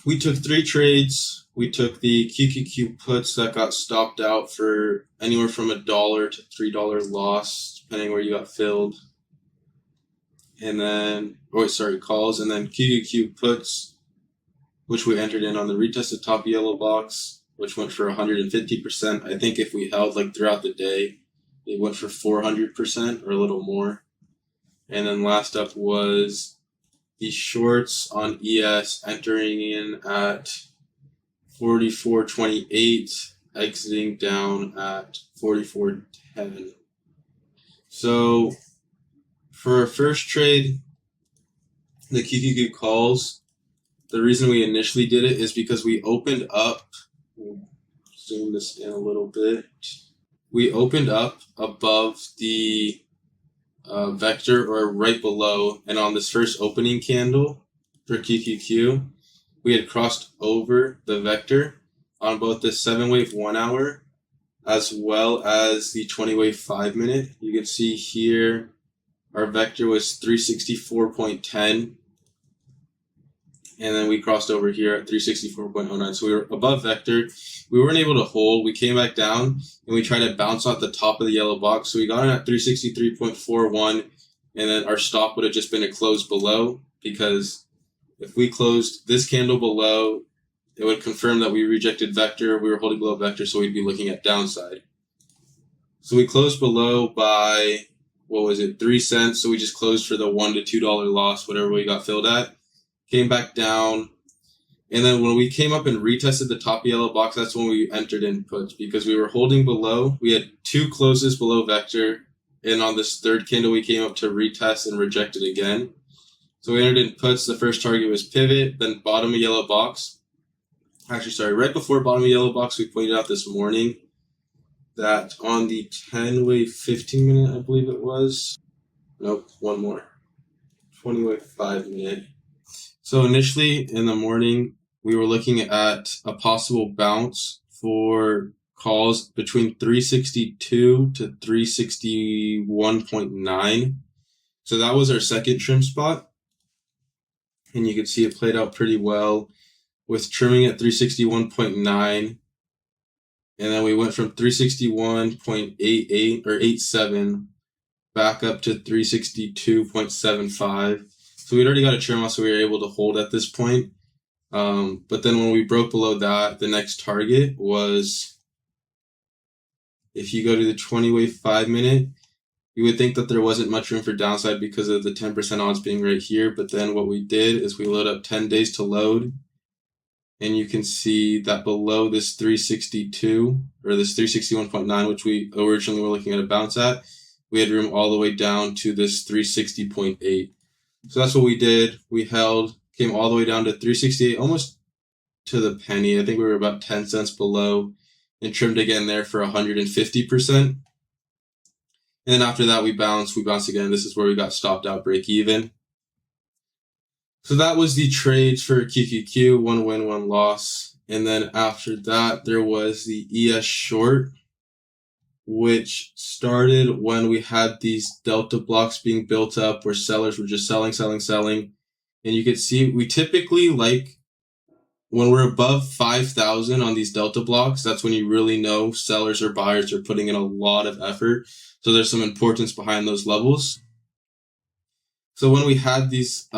we took 3 trades. We took the QQQ puts that got stopped out for anywhere from $1 to $3 loss, depending where you got filled. And then, calls, and then QQQ puts, which we entered in on the retested top yellow box, which went for 150%. I think if we held throughout the day, it went for 400% or a little more. And then last up was the shorts on ES, entering in at 44.28, exiting down at 44.10. So for our first trade, the QQQ calls, the reason we initially did it is because we opened up, zoom this in a little bit, we opened up above the vector or right below, and on this first opening candle for QQQ, we had crossed over the vector on both the 7-wave 1 hour as well as the 20-wave 5 minute. You can see here our vector was 364.10, and then we crossed over here at 364.09. So we were above vector. We weren't able to hold. We came back down and we tried to bounce off the top of the yellow box. So we got in at 363.41, and then our stop would have just been a close below, because if we closed this candle below, it would confirm that we rejected vector. We were holding below vector, so we'd be looking at downside. So we closed below by, 3 cents. So we just closed for the $1 to $2 loss, whatever we got filled at. Came back down. And then when we came up and retested the top yellow box, that's when we entered in puts, because we were holding below. We had 2 closes below vector. And on this third candle, we came up to retest and reject it again. So we entered in puts. The first target was pivot, then bottom of yellow box. Right before bottom of yellow box, we pointed out this morning that on the 10-wave 15 minute, I believe it was. Nope, one more. 20-wave 5 minute. So initially in the morning, we were looking at a possible bounce for calls between 362 to 361.9. So that was our second trim spot. And you can see it played out pretty well with trimming at 361.9. And then we went from 361.88 or 87 back up to 362.75. So we'd already got a trim off, so we were able to hold at this point. But then when we broke below that, the next target was, if you go to the 20-wave 5 minute, you would think that there wasn't much room for downside because of the 10% odds being right here. But then what we did is we load up 10 days to load. And you can see that below this 362 or this 361.9, which we originally were looking at a bounce at, we had room all the way down to this 360.8. So that's what we did. We held, came all the way down to 368, almost to the penny. I think we were about 10 cents below, and trimmed again there for 150%. And then after that, we bounced again. This is where we got stopped out, break even. So that was the trades for QQQ, 1 win, 1 loss. And then after that, there was the ES short, which started when we had these delta blocks being built up where sellers were just selling. And you can see we typically when we're above 5,000 on these delta blocks, that's when you really know sellers or buyers are putting in a lot of effort. So there's some importance behind those levels. So when we had these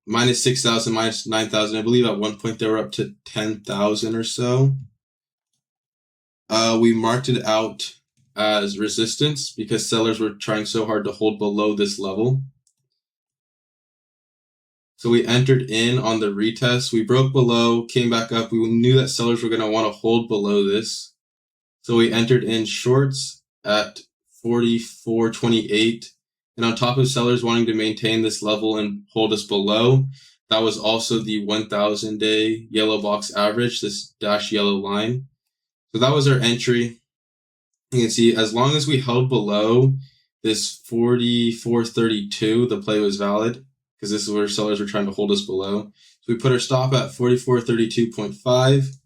minus 6,000, minus 9,000, I believe at one point they were up to 10,000 or so, we marked it out as resistance because sellers were trying so hard to hold below this level. So we entered in on the retest. We broke below, came back up. We knew that sellers were going to want to hold below this. So we entered in shorts at 44.28. And on top of sellers wanting to maintain this level and hold us below, that was also the 1,000-day yellow box average, this dashed yellow line. So that was our entry. You can see as long as we held below this 44.32, the play was valid because this is where sellers were trying to hold us below. So we put our stop at 44.32.5.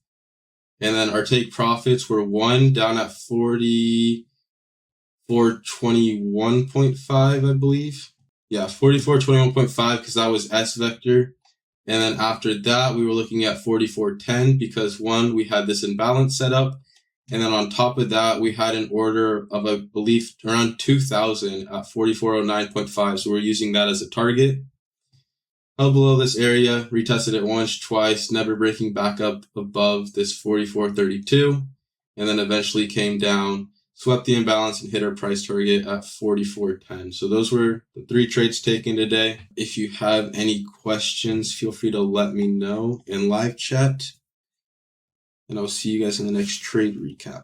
And then our take profits were 1 down at 44.21.5, I believe. Yeah, 44.21.5 because that was S vector. And then after that, we were looking at 44.10 because one, we had this imbalance set up. And then on top of that, we had an order of, I believe, around 2,000 at 4409.5. So we're using that as a target. Held below this area, retested it once, twice, never breaking back up above this 44.32. And then eventually came down, swept the imbalance, and hit our price target at 44.10. So those were the 3 trades taken today. If you have any questions, feel free to let me know in live chat. And I'll see you guys in the next trade recap.